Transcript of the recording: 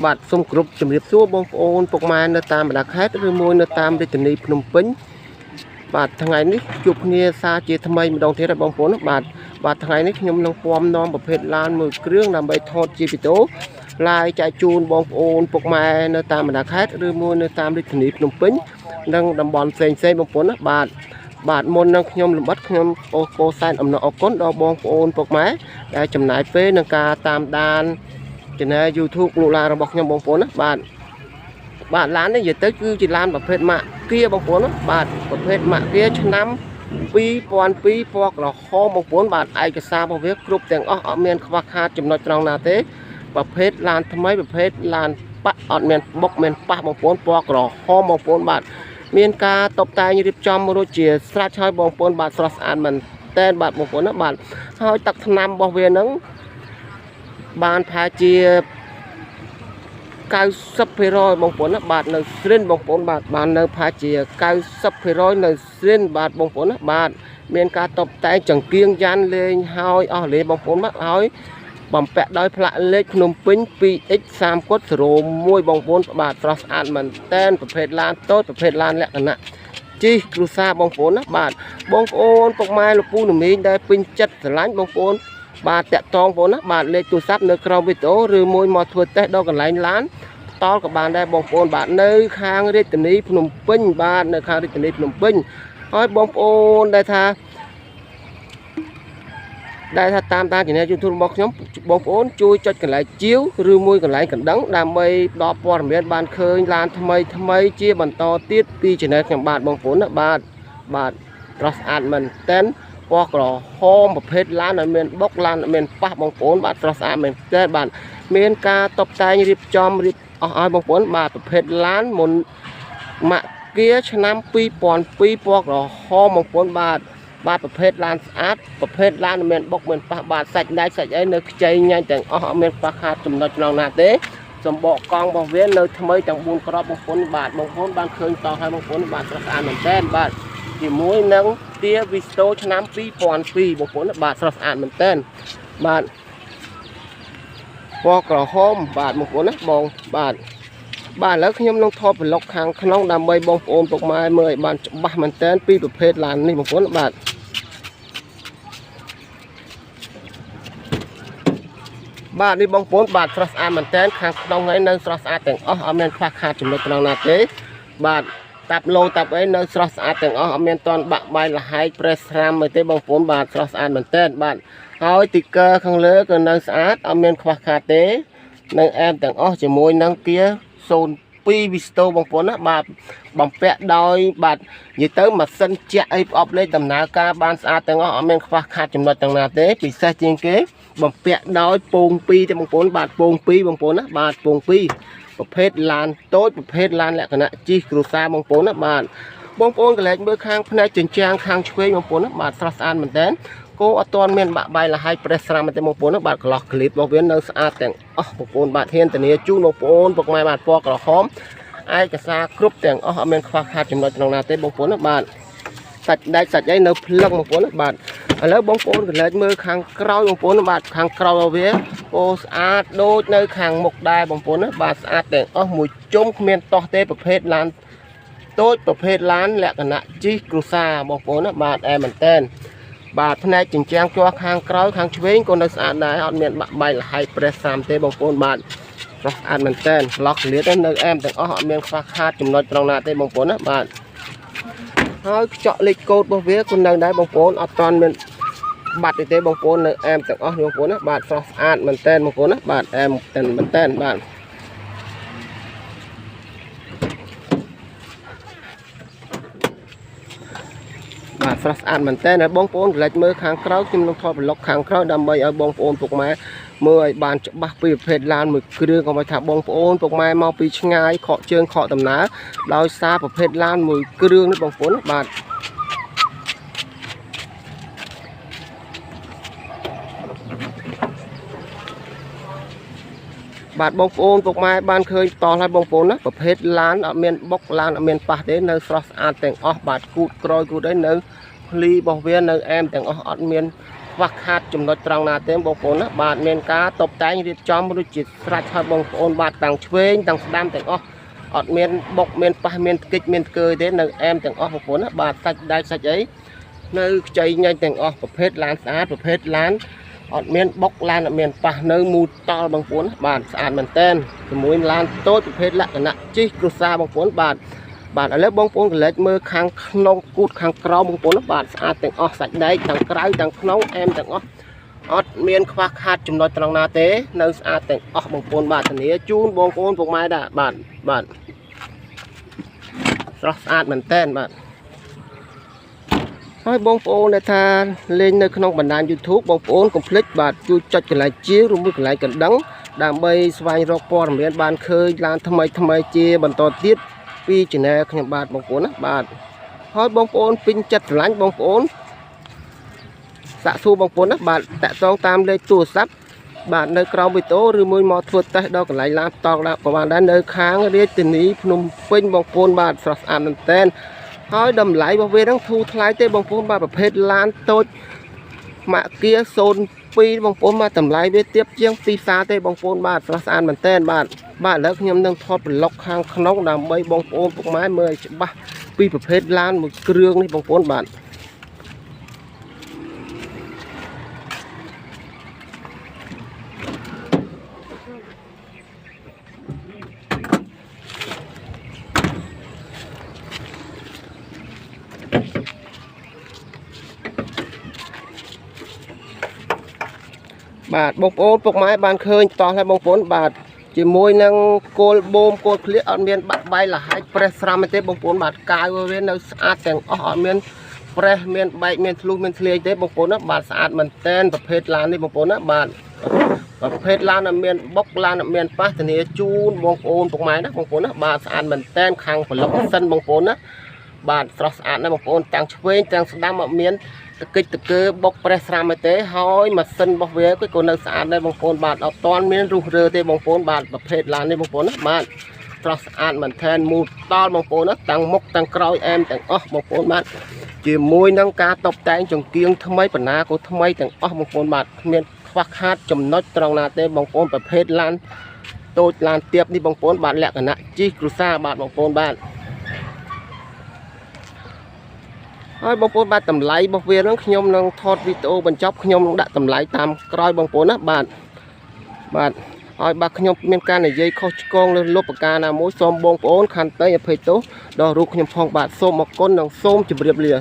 បាទសូមគ្រប់ជំរាបសួរបងប្អូនពុកម៉ែនៅតាមបណ្ដាខេត្តឬមួយនៅតាមរាជធានីភ្នំពេញបាទថ្ងៃនេះជួបគ្នាសារជាថ្មីម្ដងទៀតបងប្អូនបាទថ្ងៃនេះខ្ញុំនឹងពំនាំប្រភេទឡានមួយគ្រឿងដើម្បីថតជាវីដេអូឡាយចែកជូនបងប្អូនពុកម៉ែនៅតាមបណ្ដាខេត្តឬមួយនៅតាមរាជធានីភ្នំពេញនិងតំបន់ផ្សេងបងប្អូនណាបាទមុននឹងខ្ញុំលំបិតខ្ញុំអូសសែនអំណរអគុណដល់បងប្អូនពុកម៉ែដែលចំណាយពេលនឹងការតាមដានchannel YouTube លោកឡានរបស់ខ្ញុំបងប្អូនណាបាទឡាននេះនិយាយទៅគឺជាឡានប្រភេទម៉ាកគៀបងប្អូនណាបាទប្រភេទម៉ាកគៀឆ្នាំ2002ពណ៌ក្រហមបងប្អូនបាទឯកសាររបស់វាគ្រប់ទាំងអស់អត់មានខ្វះខាតចំណុចត្រង់ណាទេប្រភេទឡានថ្មីប្រភេទឡានប៉អត់មានបុកមានប៉ះបងប្អូនពណ៌ក្រហមបងប្អូនបាទមានការតុបតែងរៀបចំរួចជាស្រេចហើយបងប្អូនបាទស្រស់ស្អាតមែនតែនបាទបងប្អូនណាបាទហើយទឹកថ្នាំរបស់វានឹងបានថាជា90%បងប្អូនណាបាទនៅស្រិនបងប្អូនបាទបាននៅផាជា90%នៅស្រិនបាទបងប្អូនណាបាទមានការតុបតែងចង្គៀងយ៉ាន់លេងហើយអស់លេបងប្អូនបាទហើយបំពាក់ដោយផ្លាកលេខភ្នំពេញ 2X3/01 បងប្អូនបាទស្រស់ស្អាតមែនតែនប្រភេទឡានតូចប្រភេទឡានលក្ខណៈជិះគ្រួសារបងប្អូនណាបាទបងប្អូនពុកម៉ែលោកពូនមីងដែលពេញចិត្តស្រឡាញ់បងប្អូនបាទតាក់តងបងប្អូនណាបាទលេខទូរស័ព្ទនៅក្រោមវីដេអូឬមួយមកធ្វើតេស្តដល់កន្លែងឡានតលក៏បានដែរបងប្អូនបាទនៅខាងរាជធានីភ្នំពេញបាទនៅខាងរាជធានីភ្នំពេញហើយបងប្អូនដែលថាតាមដានchannel YouTube របស់ខ្ញុំបងប្អូនជួយចុចកន្លែងជាវឬមួយកន្លែងកណ្ដឹងដើម្បីផ្ដល់ព័ត៌មានបានឃើញឡានថ្មីជាបន្តទៀតពី channel ខ្ញុំបាទបងប្អូនណាបាទស្រស់ស្អាតមែនតែនពណ៌ក្រហមប្រភេទឡានអត់មានបុកឡានអត់មានប៉ះបងប្អូនបាទស្រស់ស្អាតមែនតែនបាទមានការតុបតែងរៀបចំរៀបអស់ឲ្យបងប្អូនបាទប្រភេទឡានមុនម៉ាកគៀឆ្នាំ2002ពណ៌ក្រហមបងប្អូនបាទប្រភេទឡានស្អាតប្រភេទឡានមានបុកមានប៉ះបាទសាច់ដែកសាច់អីនៅខ្ចីញ៉ាញ់ទាំងអស់អត់មានខ្វះខាតចំណុចក្នុងណាទេសម្បកកង់របស់វានៅថ្មីទាំង4គ្រាប់បងប្អូនបាទបងប្អូនបានឃើញតោះហើយបងប្អូនបាទស្រស់ស្អាតមែនតែនបាទជាមួយនឹងទាវីស្តូឆ្នាំ2002បងប្អូនបាទស្រស់ស្អាតមែនតែនបាទពណ៌ក្រហមបាទបងប្អូនណាបងបាទឥឡូវខ្ញុំនឹងថតប្លុកខាងក្នុងដើម្បីបងប្អូនពុកម៉ែមើលឲ្យបានច្បាស់មែនតែនពីប្រភេទឡាននេះបងប្អូនបាទនេះបងប្អូនបាទស្រស់ស្អាតមែនតែនខាងក្នុងហើយនៅស្រស់ស្អាតទាំងអស់អត់មានខ្វះខាតចំណុចត្រង់ណាទេបាទតាប់លោតាប់អីនៅស្រស់ស្អាតទាំងអស់អត់មានតន់បាក់បាយលហែកប្រេសស្រាមអីទេបងប្អូនបាទស្រស់ស្អាតមែនតែនបាទហើយទីកឺខាងលើក៏នៅស្អាតអត់មានខ្វះខាតទេនៅអែមទាំងអស់ជាមួយនឹងគៀ02 Visto បងប្អូនណាបាទបំពាក់ដោយបាទនិយាយទៅម៉ាស៊ីនជែកអីប្រអប់លេខដំណើរការបានស្អាតទាំងអស់អត់មានខ្វះខាតចំណុចទាំងណាទេពិសេសជាងគេបំពាក់ដោយពង2ទេបងប្អូនបាទពង2បងប្អូនណាបាទពង2ប្រភេទឡានតូចប្រភេទឡានលក្ខណៈជិះគ្រួសារបងប្អូនណាបាទបងប្អូនកន្លែងមើលខាងផ្នែកជញ្ជាំងខាងឆ្វេងបងប្អូនណាបាទស្រស់ស្អាតមែនតើគោអត់ទាន់មានបាក់បាយលហើយប្រេសស្រាមទេបងប្អូនណាបាទកន្លោះក្លីបរបស់វានៅស្អាតទាំងអស់បងប្អូនបាទហ៊ានធានាជូនបងប្អូនពុកម៉ែបាទពណ៌ក្រហមឯកសារគ្រប់ទាំងអស់អត់មានខ្វះខាតចំណុចក្នុងណាទេបងប្អូនណាបាទសាច់ដែកសាច់អីនៅភ្លឹងបងប្អូនណាបាទឥឡូវបងប្អូនកន្លែងមើលខាងក្រោយបងប្អូនណាបាទខាងក្រោយរបស់វាអូស្អាតដូចនៅខាងមុខដែរបងប្អូនណាបាទស្អាតទាំងអស់មួយជុំគ្មានតោះទេប្រភេទឡានតូចប្រភេទឡានលក្ខណៈជិះគ្រួសារបងប្អូនណាបាទអែមែនតែនបាទផ្នែកជញ្ជាំងជាប់ខាងក្រោយខាងឆ្វេងក៏នៅស្អាតដែរអត់មានបាក់បែកលហើយប្រេសសាមទេបងប្អូនបាទស្រស់ស្អាតមែនតែនឡោះក្លៀតនៅអែមទាំងអស់អត់មានខ្វះខាតចំណុចត្រង់ណាទេបងប្អូនណាបាទហើយខ្ចក់លេខកូដរបស់វាក៏នៅដែរបងប្អូនអត់ទាន់មានបាត់ទេបងប្អូននៅអែមទាំងអស់បងប្អូនណាបាទស្រស់ស្អាតមែនតែនបងប្អូនណាបាទអែមមែនតែនបាទស្រស់ស្អាតមែនតើបងប្អូនកន្លែងមើលខាងក្រៅខ្ញុំនឹងថតប្លុកខាងក្រៅដើម្បីឲ្យបងប្អូនពុកម៉ែមើលឲ្យបានច្បាស់ពីប្រភេទឡានមួយគ្រឿងកុំឲ្យថាបងប្អូនពុកម៉ែមកពីឆ្ងាយខកជើងខកដំណើរដោយសារប្រភេទឡានមួយគ្រឿងនេះបងប្អូនបាទបងប្អូនពុកម៉ែបានឃើញតោះហើយបងប្អូនណាប្រភេទឡានអត់មានបុកឡានអត់មានប៉ះទេនៅស្រស់ស្អាតទាំងអស់បាទគូតក្រោយគូតអីនៅភ្លីរបស់វានៅអែមទាំងអស់អត់មានខ្វ ខ្វះខាតចំណុចត្រង់ណាទេបងប្អូនណាបាទមានការតបតែងរៀបចំរួចជាស្រេចហើយបងប្អូនបាទទាំងឆ្វេងទាំងស្ដាំទាំងអស់អត់មានបុកមានប៉ះមានគិចមានកើទេនៅអែមទាំងអស់បងប្អូនណាបាទសាច់ដែកសាច់អីនៅខ្ចីញ៉ៃទាំងអស់ប្រភេទឡានស្អាតប្រភេទឡានអត់មានបុកឡានអត់មានប៉ះនៅមូលតល់បងប្អូនបាទស្អាតមែនតើជាមួយឡានតូចប្រភេទលក្ខណៈជិះគ្រួសារបងប្អូនបាទឥឡូវបងប្អូនកលេចមើលខាងក្នុងគូតខាងក្រោមបងប្អូនបាទស្អាតទាំងអស់សាច់ដែកទាំងក្រៅទាំងក្នុងអែមទាំងអស់អត់មានខ្វះខាតចំណុចត្រង់ណាទេនៅស្អាតទាំងអស់បងប្អូនបាទធានាជូនបងប្អូនពុកម៉ែដែរបាទស្រស់ស្អាតមែនតើបាទហើយបងប្អូនដែលថាលេងនៅក្នុងបណ្ដាញ YouTube បងប្អូនកុំភ្លេចបាទជួយចុចកន្លែងជាឬមួយកន្លែងកណ្ដឹងដើម្បីស្វែងរកព័ត៌មានបានឃើញឡានថ្មីជាបន្តទៀតពី channel ខ្ញុំបាទបងប្អូនណាបាទហើយបងប្អូនពេញចិត្តស្រឡាញ់បងប្អូនសាកសួរបងប្អូនណាបាទតាក់ទងតាមលេខទូរស័ព្ទបាទនៅក្រោមវីដេអូឬមួយមកធ្វើតេស្តដល់កន្លែងឡានផ្ទាល់ក៏បានដែរនៅខាងរាជធានីភ្នំពេញបងប្អូនបាទស្រស់ស្អាតមែនតើហើយតម្លៃរបស់វាហ្នឹងធូរថ្លៃទេបងប្អូនបាទប្រភេទឡានតូចម៉ាកគៀ02បងប្អូនបាទតម្លៃវាទាបជាងទីផ្សារទេបងប្អូនបាទស្រស់ស្អាតមែនតើបាទឥឡូវខ្ញុំនឹងថតប្លុកខាងក្នុងដើម្បីបងប្អូនពុកម៉ែមើលច្បាស់ពីប្រភេទឡានមួយគ្រឿងនេះបងប្អូនបាទបាទបងប្អូនពុកម៉ែបានឃើញតោះហើយបងប្អូនបាទជាមួយនឹងគោលបូមគោលភ្លៀកអត់មានបាក់បាយលហាច់ប្រេះស្រាំទេបងប្អូនបាទកាយវានៅស្អាតទាំងអស់អត់មានប្រេះមានបែកមានធ្លុះមានធ្លាយទេបងប្អូនណាបាទស្អាតមែនតែនប្រភេទឡាននេះបងប្អូនណាបាទប្រភេទឡានអត់មានបុកឡានអត់មានប៉ះធានាជូនបងប្អូនពុកម៉ែណាបងប្អូនណាបាទស្អាតមែនតែនខាងប្លុកសិនបងប្អូនណាបាទស្រស់ស្អាតណាស់បងប្អូនទាំងឆ្វេងទាំងស្ដាំអត់មានតកិច្ចតកើបុកប្រេះស្រាំទេហើយម៉ាស៊ីនរបស់វាក៏នៅស្អាតដែរបងប្អូនបាទអត់ទាន់មានរុះរើទេបងប្អូនបាទប្រភេទឡាននេះបងប្អូនណាបាទស្រស់ស្អាតមែនថែនមូលដល់បងប្អូនណាទាំងមុខទាំងក្រោយអែមទាំងអស់បងប្អូនបាទជាមួយនឹងការតុបតែងចង្គៀងថ្មីបណ្ណាក៏ថ្មីទាំងអស់បងប្អូនបាទគ្មានខ្វះខាតចំណុចត្រង់ណាទេបងប្អូនប្រភេទឡានតូចឡានទាបនេះបងប្អូនបាទលក្ខណៈជិះគ្រួសារបាទបងប្អូនបាទហើយបងប្អូនបាទតម្លៃរបស់វាហ្នឹងខ្ញុំនឹងថតវីដេអូបញ្ចប់ខ្ញុំនឹងដាក់តម្លៃតាមក្រោយបងប្អូនណាបាទហើយបាទខ្ញុំមានការនិយាយខុសឆ្គងលើលុបប្រការណាមួយសូមបងប្អូនខន្តីអភ័យទោសដល់រូបខ្ញុំផងបាទសូមអរគុណនិងសូមជម្រាបលា